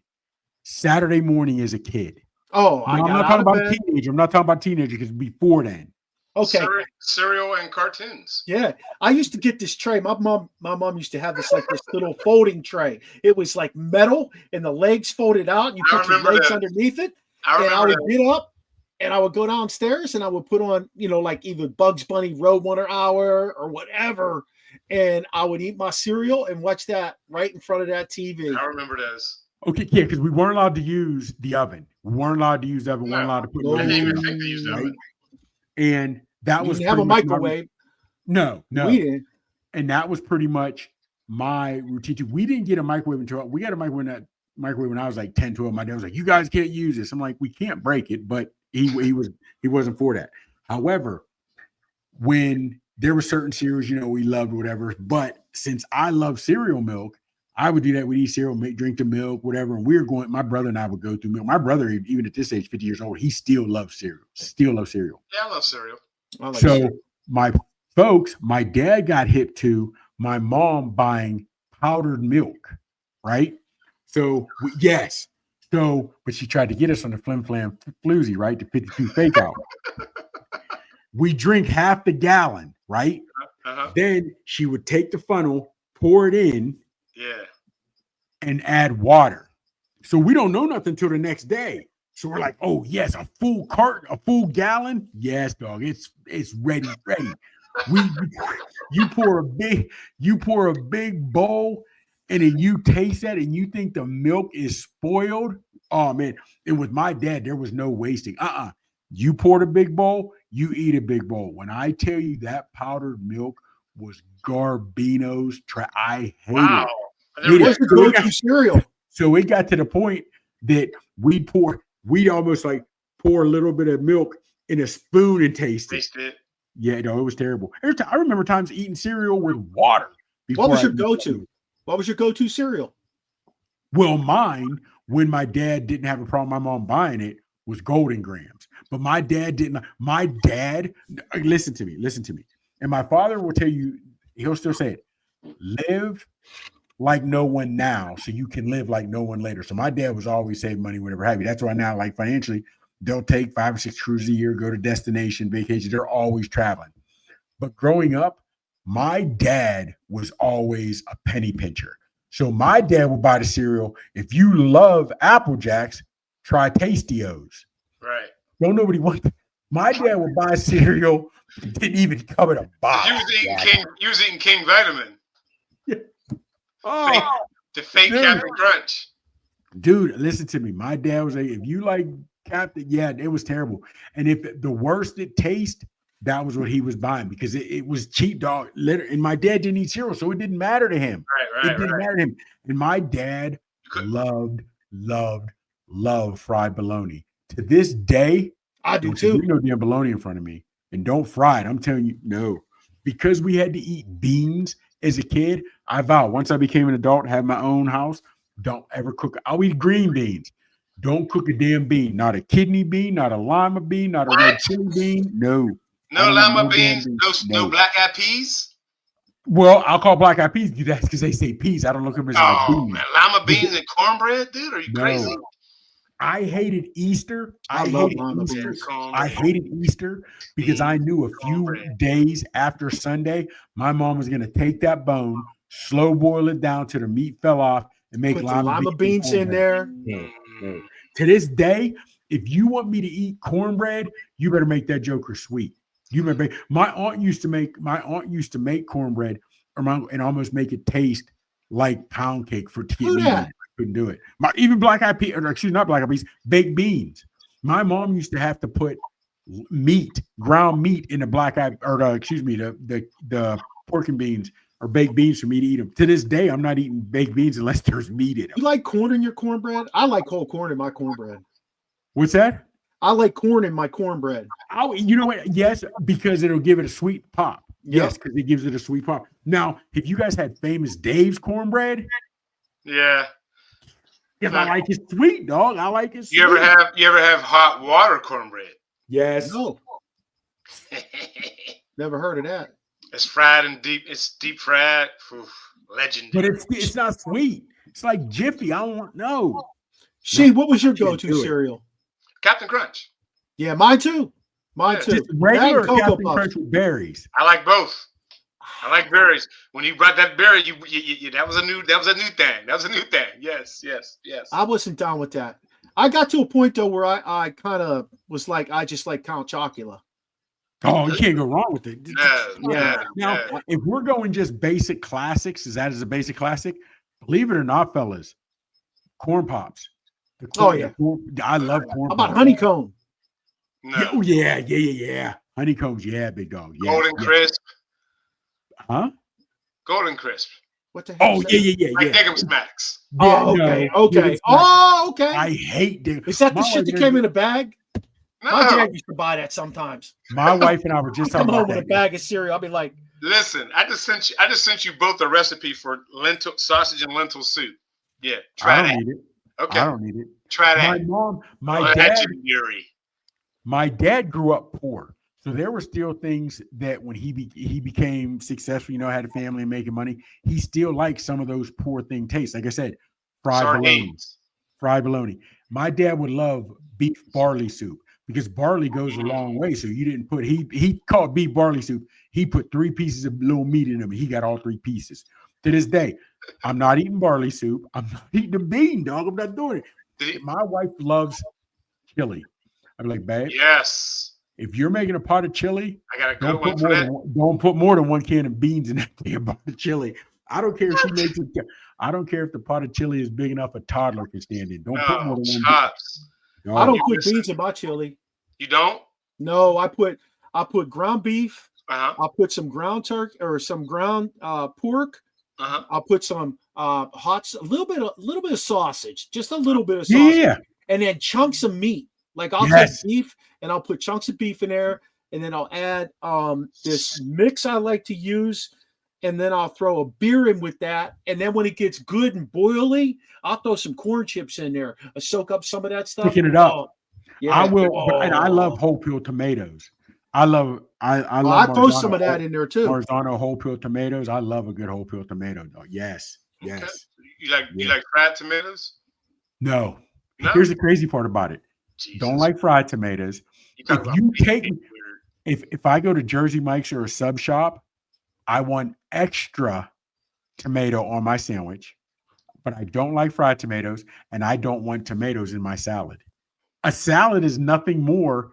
Saturday morning as a kid? Oh, I'm not talking about a teenager. I'm not talking about teenager because before then. Okay. Cereal and cartoons. Yeah, I used to get this tray. My mom used to have this little folding tray. It was like metal, and the legs folded out, and you I put your remember legs that. underneath it. I And I remember would that. get up, and I would go downstairs, and I would put on, like either Bugs Bunny Roadrunner Hour or whatever, and I would eat my cereal and watch that right in front of that TV. I remember those. Okay, yeah, because we weren't allowed to use the oven. We weren't allowed to use the oven. We weren't allowed to put No. I it didn't in even the think they used oven, that. right? And that You was didn't have a pretty much microwave. No. We didn't. And that was pretty much my routine too. We didn't get a microwave until we got a microwave when I was like 10, 12. My dad was like, you guys can't use this. I'm like, we can't break it, but he wasn't for that. However, when there were certain cereals, we loved whatever. But since I love cereal milk, I would do that. We'd eat cereal, drink the milk, whatever. And my brother and I would go through milk. My brother, even at this age, 50 years old, he still loves cereal. Yeah, I love cereal. I like So cereal. my dad got hip to my mom buying powdered milk, right? So yes. So, but she tried to get us on the flim flam floozy, right? The 52 fake out. We drink half the gallon, right? Uh-huh. Then she would take the funnel, pour it in, Yeah. and add water. So we don't know nothing until the next day. So we're like, oh yes, a full gallon. Yes, dog. It's ready. You pour a big bowl, and then you taste that, and you think the milk is spoiled. Oh man! And with my dad, there was no wasting. You poured a big bowl, you eat a big bowl. When I tell you that powdered milk was Garbino's, I hate Wow. it. I never What's your go-to cereal? So it got to the point that we'd almost like pour a little bit of milk in a spoon and taste it. tasted it. Yeah, no, it was terrible. I remember times eating cereal with water. What was your I- go-to? What was your go-to cereal? Well, mine, when my dad didn't have a problem, my mom buying it, was Golden Grams. But my dad didn't. My dad, listen to me. And my father will tell you, he'll still say it, live like no one now so you can live like no one later. So my dad was always saving money, whatever have you. That's why now, like financially, they'll take 5 or 6 cruises a year, go to destination, vacation. They're always traveling. But growing up, my dad was always a penny pincher. So my dad would buy the cereal. If you love Apple Jacks, try Tasty-O's. Right. Don't nobody want that. My dad would buy cereal that didn't even come in a box. You was eating King Vitamin. Oh, The fake Dude. Captain Crunch. dude, listen to me. My dad was like, if you like Captain, yeah, it was terrible. And if the worst it tastes, that was what he was buying because it was cheap, dog. And my dad didn't eat cereal, so it didn't matter to him. Right. It didn't matter to him. And my dad loved fried bologna. To this day, I do don't too. you no damn bologna in front of me. And don't fry it. I'm telling you, no. Because we had to eat beans as a kid, I vow, once I became an adult, have my own house, don't ever cook. I'll eat green beans. Don't cook a damn bean. Not a kidney bean, not a lima bean, not a red chili bean. No. No lima beans, no black eyed peas. Well, I'll call black eyed peas because they say peas. I don't look at them as a bean. Man, lima beans and cornbread, dude. Are you crazy? I hated Easter. I hated Easter because I knew a few days after Sunday, my mom was going to take that bone, slow boil it down till the meat fell off, and make lima beans in there. No. To this day, if you want me to eat cornbread, you better make that joker sweet. You remember my aunt used to make cornbread and almost make it taste like pound cake to get me. I couldn't do it. Even black eyed peas, not black eyed peas, baked beans. My mom used to have to put ground meat in the the pork and beans or baked beans for me to eat them. To this day, I'm not eating baked beans unless there's meat in them. You like corn in your cornbread? I like whole corn in my cornbread. What's that? I like corn in my cornbread. You know what? Yes, because it'll give it a sweet pop. Yes, because it gives it a sweet pop. Now, if you guys had Famous Dave's cornbread, yeah, because I like it sweet, dog. I like it. You ever have hot water cornbread? Yes. No. Never heard of that. It's fried and deep. It's deep fried. Oof, legendary. But it's not sweet. It's like Jiffy. I don't want no. What was your go-to cereal? Captain Crunch. Yeah, mine too. Just regular Captain Crunch with berries. I like both. I like berries. When you brought that berry, you that was a new thing. That was a new thing. Yes. I wasn't down with that. I got to a point though where I kind of was like, I just like Count Chocula. Oh, you can't go wrong with it. Yeah. Now, if we're going just basic classics, a basic classic? Believe it or not, fellas, corn pops. I love corn. How about honeycomb? No. Yeah. Honeycombs, big dog. Yeah. Golden Crisp. Huh? Golden Crisp. What the hell? Oh, yeah. Like Diggum Smacks. Okay. Okay. I hate Diggum. Is that the shit that came in a bag? No. My dad used to buy that sometimes. My wife and I were just talking about that. With a bag of cereal. I'll be like, listen, I just sent you both a recipe for sausage and lentil soup. Yeah, try that. Need it. Okay. I don't need it. Try that. My dad grew up poor. So there were still things that when he became successful, had a family and making money, he still liked some of those poor thing tastes. Like I said, fried bologna. My dad would love beef barley soup because barley goes a long way. So you didn't put, he called beef barley soup. He put 3 pieces of little meat in them and he got all 3 pieces. To this day, I'm not eating barley soup. I'm not eating the bean, dog. I'm not doing it. My wife loves chili. I'm like, babe. Yes. If you're making a pot of chili, I got a good one for that. Don't put more than 1 can of beans in that damn pot of chili. I don't care if she makes it. I don't care if the pot of chili is big enough a toddler can stand in. Don't put more than 1. No. I don't put beans in my chili. You don't? No, I put ground beef. I'll put some ground turkey or some ground pork. I'll put some a little bit of sausage, just a little bit of sausage, and then chunks of meat. Like I'll take beef and I'll put chunks of beef in there, and then I'll add this mix I like to use, and then I'll throw a beer in with that, and then when it gets good and boily, I'll throw some corn chips in there. I soak up some of that stuff. Picking it up. I will, and I love whole peel tomatoes. I throw some of that in there too. Marzano whole peel tomatoes. I love a good whole peel tomato, dog. Yes. Okay. You like fried tomatoes? No. Here's the crazy part about it. Jesus. Don't like fried tomatoes. If I go to Jersey Mike's or a sub shop, I want extra tomato on my sandwich, but I don't like fried tomatoes, and I don't want tomatoes in my salad. A salad is nothing more.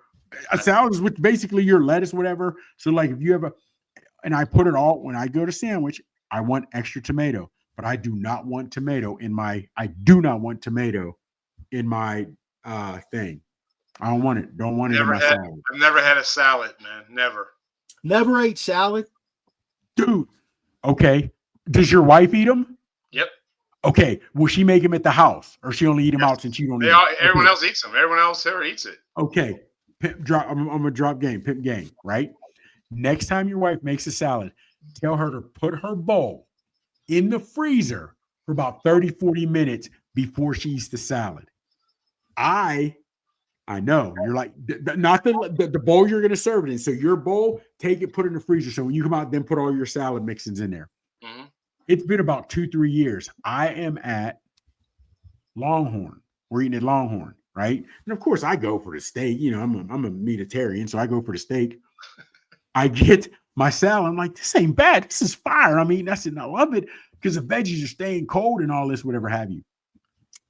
A salad is with basically your lettuce, whatever. So like if you have and I put it all, when I go to sandwich, I want extra tomato, but I do not want tomato in my thing. I don't want it. Don't want it in my salad. I've never had a salad, man. Never ate salad? Dude. Okay. Does your wife eat them? Yep. Okay. Will she make them at the house or she only eat them out since you don't eat them? Everyone else eats them. Everyone else here eats it. Okay. I'm going to drop game. Pimp game, right? Next time your wife makes a salad, tell her to put her bowl in the freezer for about 30, 40 minutes before she eats the salad. I know you're like not the bowl you're going to serve it in. So your bowl, take it, put it in the freezer. So when you come out, then put all your salad mixings in there. Mm-hmm. It's been about 2-3 years. I am at Longhorn. We're eating at Longhorn, right? And of course, I go for the steak. You know, I'm a meatitarian, so I go for the steak. I get my salad. I'm like, this ain't bad. This is fire. I mean, I love it because the veggies are staying cold and all this, whatever have you.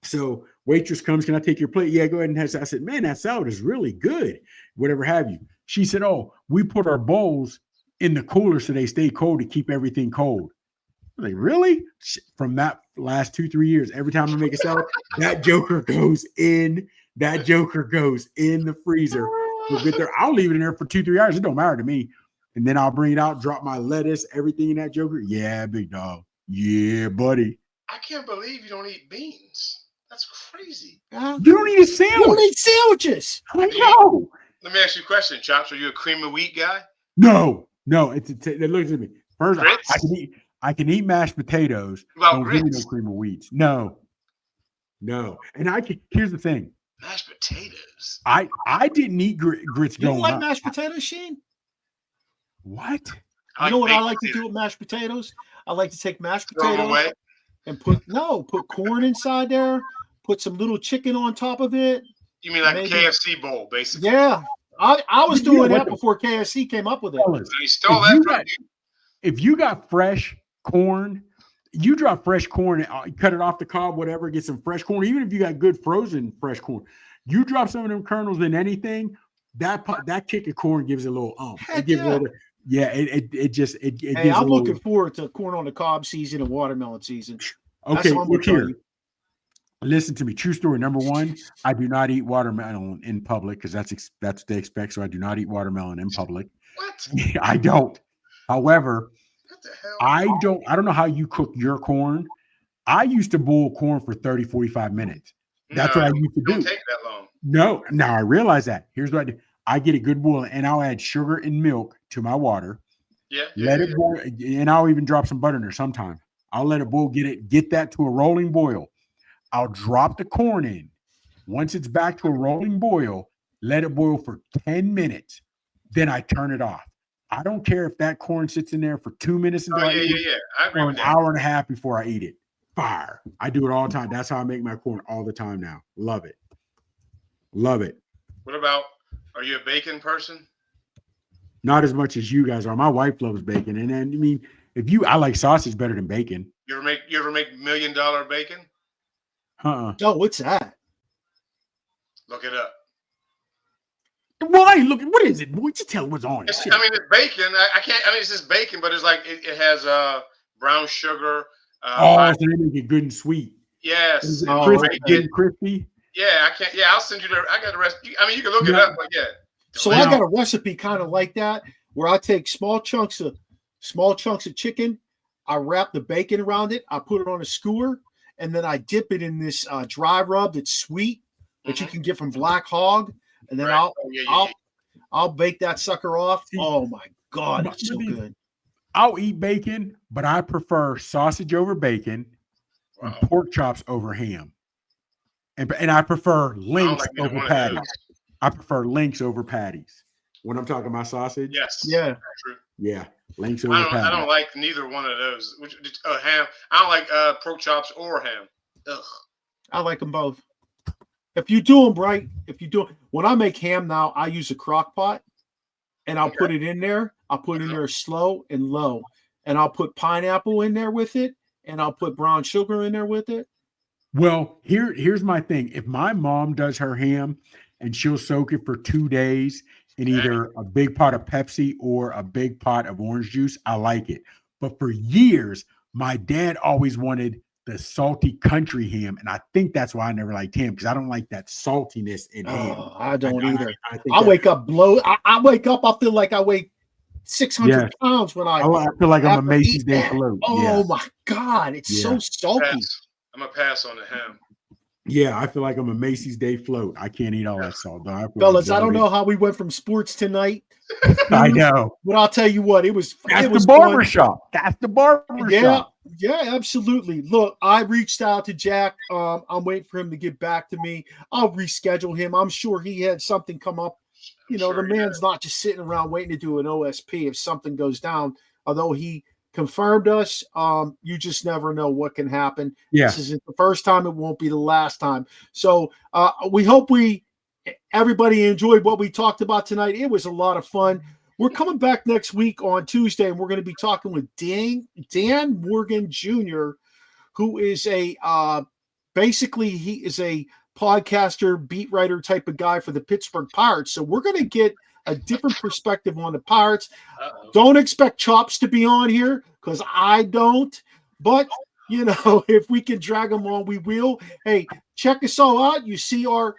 So waitress comes, can I take your plate? Yeah, go ahead and have. I said, man, that salad is really good, whatever have you. She said, oh, we put our bowls in the cooler so they stay cold to keep everything cold. I'm like, really? From that last 2-3 years, every time I make a salad, that joker goes in. That joker goes in the freezer. We'll get there. I'll leave it in there for 2-3 hours. It don't matter to me. And then I'll bring it out, drop my lettuce, everything in that joker. Yeah, big dog. Yeah, buddy. I can't believe you don't eat beans. That's crazy. You don't eat a sandwich. You don't eat sandwiches. I know. Let me ask you a question, Chops. Are you a cream of wheat guy? No. Look at me. First, Grits? I can eat mashed potatoes. Well, don't give me grits. no cream of wheat. No. And here's the thing. Mashed potatoes. I didn't eat grits You don't going like up. mashed potatoes, Shane? What? You know what I baked like to do potatoes. with mashed potatoes? I like to take mashed Throw 'em potatoes away. and put corn inside there, put some little chicken on top of it. You mean like Maybe. a KFC bowl, basically? Yeah. I was You know doing what that the- before KFC came up with it. Fellas, So you stole If that you from got- you. if you got fresh corn, you drop fresh corn, cut it off the cob, whatever, get some fresh corn. Even if you got good frozen fresh corn, you drop some of them kernels in anything, that kick of corn gives it a little Heck It gives yeah. a little, it gives Hey, a I'm little, looking forward to corn on the cob season and watermelon season. That's okay, all I'm gonna look tell here. you. Listen to me. True story. Number one, I do not eat watermelon in public because that's what they expect. So I do not eat watermelon in public. What? I don't. However, What the hell? I don't know how you cook your corn. I used to boil corn for 30, 45 minutes. That's what I used to Don't do. take that long. No, now I realize that. Here's what I do. I get a good boil and I'll add sugar and milk to my water. Yeah. Let it boil, and I'll even drop some butter in there sometimes. I'll let it boil, get that to a rolling boil. I'll drop the corn in. Once it's back to a rolling boil, let it boil for 10 minutes. Then I turn it off. I don't care if that corn sits in there for 2 minutes until I eat it, I agree or with an that. hour and a half before I eat it. Fire. I do it all the time. That's how I make my corn all the time now. Love it. Love it. What about, are you a bacon person? Not as much as you guys are. My wife loves bacon. And then, I mean, I like sausage better than bacon. You ever make $1 million bacon? Oh, what's that? Look it up. Why? Look, what is it? Boy, just tell me what's on it. Shit. I mean, it's bacon. I can't. I mean, it's just bacon, but it's like it has brown sugar. So they make it good and sweet. Yes. Is it Oh, crispy, bacon. good and crispy? Yeah, I can't. Yeah, I'll send you the. I got the rest. I mean, you can look it Yeah. up, but yeah. So I got a recipe kind of like that where I take small chunks of chicken, I wrap the bacon around it, I put it on a skewer, and then I dip it in this dry rub that's sweet that you can get from Black Hog, and then I'll bake that sucker off. Oh my God, it's so good. I'll eat bacon, but I prefer sausage over bacon and pork chops over ham. And I prefer links over patties. I prefer links over patties. When I'm talking about sausage. Yes. Yeah. True. Yeah. Links over patties. I don't like neither one of those. Ham. I don't like pork chops or ham. Ugh. I like them both. If you do them right, when I make ham now, I use a crock pot and I'll put it in there. I'll put it in there slow and low. And I'll put pineapple in there with it. And I'll put brown sugar in there with it. Well, here's my thing. If my mom does her ham and she'll soak it for 2 days in either a big pot of Pepsi or a big pot of orange juice, I like it. But for years, my dad always wanted the salty country ham. And I think that's why I never liked ham, because I don't like that saltiness in ham. I don't either. I wake up blow. I wake up, I feel like I weigh 600 pounds when I feel like I'm a Macy's Day float. Oh my God, it's so salty. I'm gonna pass on the ham. Yeah, I feel like I'm a Macy's Day float. I can't eat all that salt. Though. Fellas, I don't know how we went from sports tonight I know. But I'll tell you what, it was That's the fun. barbershop. That's the barbershop. Yeah, absolutely. Look, I reached out to Jack. I'm waiting for him to get back to me. I'll reschedule him. I'm sure he had something come up. You know, the man's not just sitting around waiting to do an OSP if something goes down. Although he confirmed us, you just never know what can happen. Yeah. This isn't the first time. It won't be the last time. So we hope everybody enjoyed what we talked about tonight. It was a lot of fun. We're coming back next week on Tuesday, and we're going to be talking with Dan Morgan Jr., who is basically he is a podcaster, beat writer type of guy for the Pittsburgh Pirates. So we're going to get a different perspective on the Pirates. Don't expect Chops to be on here because I don't. But, you know, if we can drag them on, we will. Hey, check us all out. You see our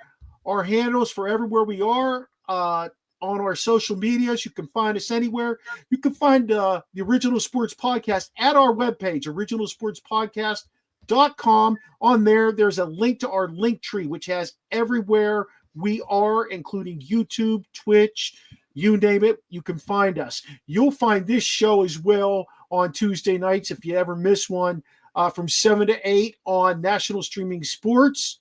handles for everywhere we are on our social medias. You can find us anywhere. You can find the Original Sports Podcast at our webpage, originalsportspodcast.com. On there, there's a link to our link tree, which has everywhere we are, including YouTube, Twitch, you name it. You can find us. You'll find this show as well on Tuesday nights if you ever miss one from 7 to 8 on National Streaming Sports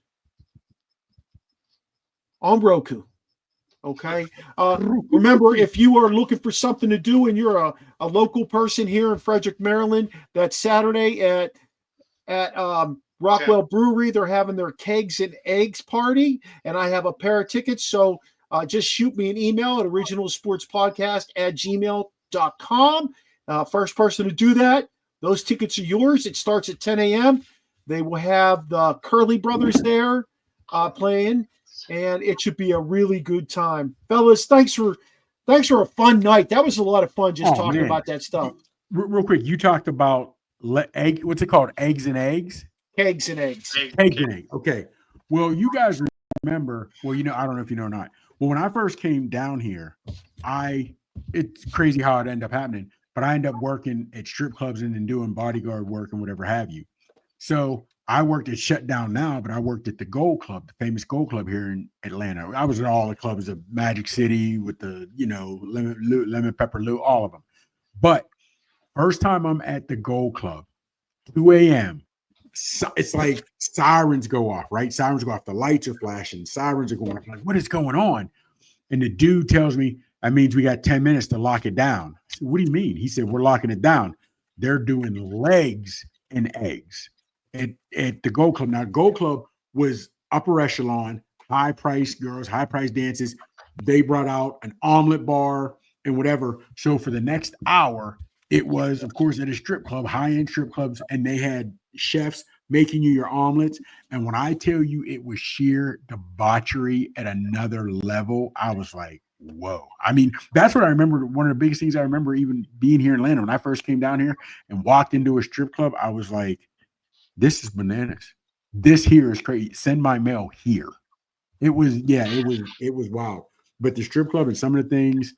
on Roku. Okay. Remember, if you are looking for something to do and you're a local person here in Frederick, Maryland, that Saturday at Rockwell Brewery, they're having their Kegs and Eggs party, and I have a pair of tickets. So just shoot me an email at originalsportspodcast@gmail.com. First person to do that, those tickets are yours. It starts at 10 a.m. They will have the Curly Brothers there playing, and it should be a really good time. Fellas, thanks for a fun night. That was a lot of fun just talking about that stuff. Real quick, you talked about what's it called? Eggs and eggs? Kegs and eggs. Kegs and eggs. Okay. Well, you guys remember, well, you know, I don't know if you know or not. Well, when I first came down here, it's crazy how it ended up happening, but I ended up working at strip clubs and then doing bodyguard work and whatever have you. So I worked at shut down now, but I worked at the Gold Club, the famous Gold Club here in Atlanta. I was at all the clubs of Magic City with the, you know, lemon pepper Lou, all of them. But first time I'm at the Gold Club, 2 a.m., it's like sirens go off, right? Sirens go off. The lights are flashing. Sirens are going off. I'm like, what is going on? And the dude tells me, that means we got 10 minutes to lock it down. I said, what do you mean? He said, we're locking it down. They're doing legs and eggs at the Gold Club. Now, Gold Club was upper echelon, high-priced girls, high-priced dances. They brought out an omelet bar and whatever. So for the next hour, it was, of course, at a strip club, high-end strip clubs, and they had chefs making you your omelets. And when I tell you it was sheer debauchery at another level, I was like, whoa. I mean, that's what I remember. One of the biggest things I remember even being here in Atlanta, when I first came down here and walked into a strip club, I was like, this is bananas. This here is crazy. Send my mail here. It was wild. But the strip club and some of the things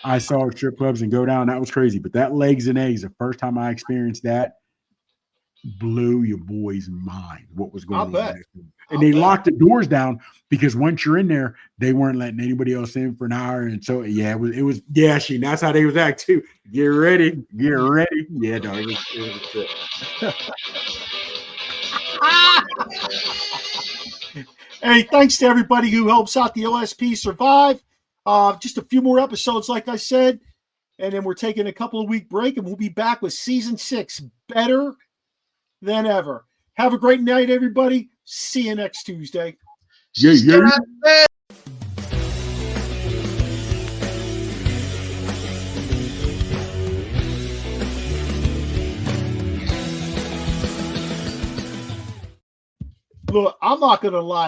I saw at strip clubs and go down, that was crazy. But that legs and eggs, the first time I experienced that, blew your boy's mind what was going on. And they locked the doors down because once you're in there, they weren't letting anybody else in for an hour. And so, yeah, it was Sheen. That's how they was act too. Get ready. Yeah, no, it was Hey, thanks to everybody who helps out the OSP survive. Just a few more episodes, like I said, and then we're taking a couple of week break, and we'll be back with season 6, better than ever. Have a great night, everybody. See you next Tuesday. Yeah. Look, I'm not going to lie.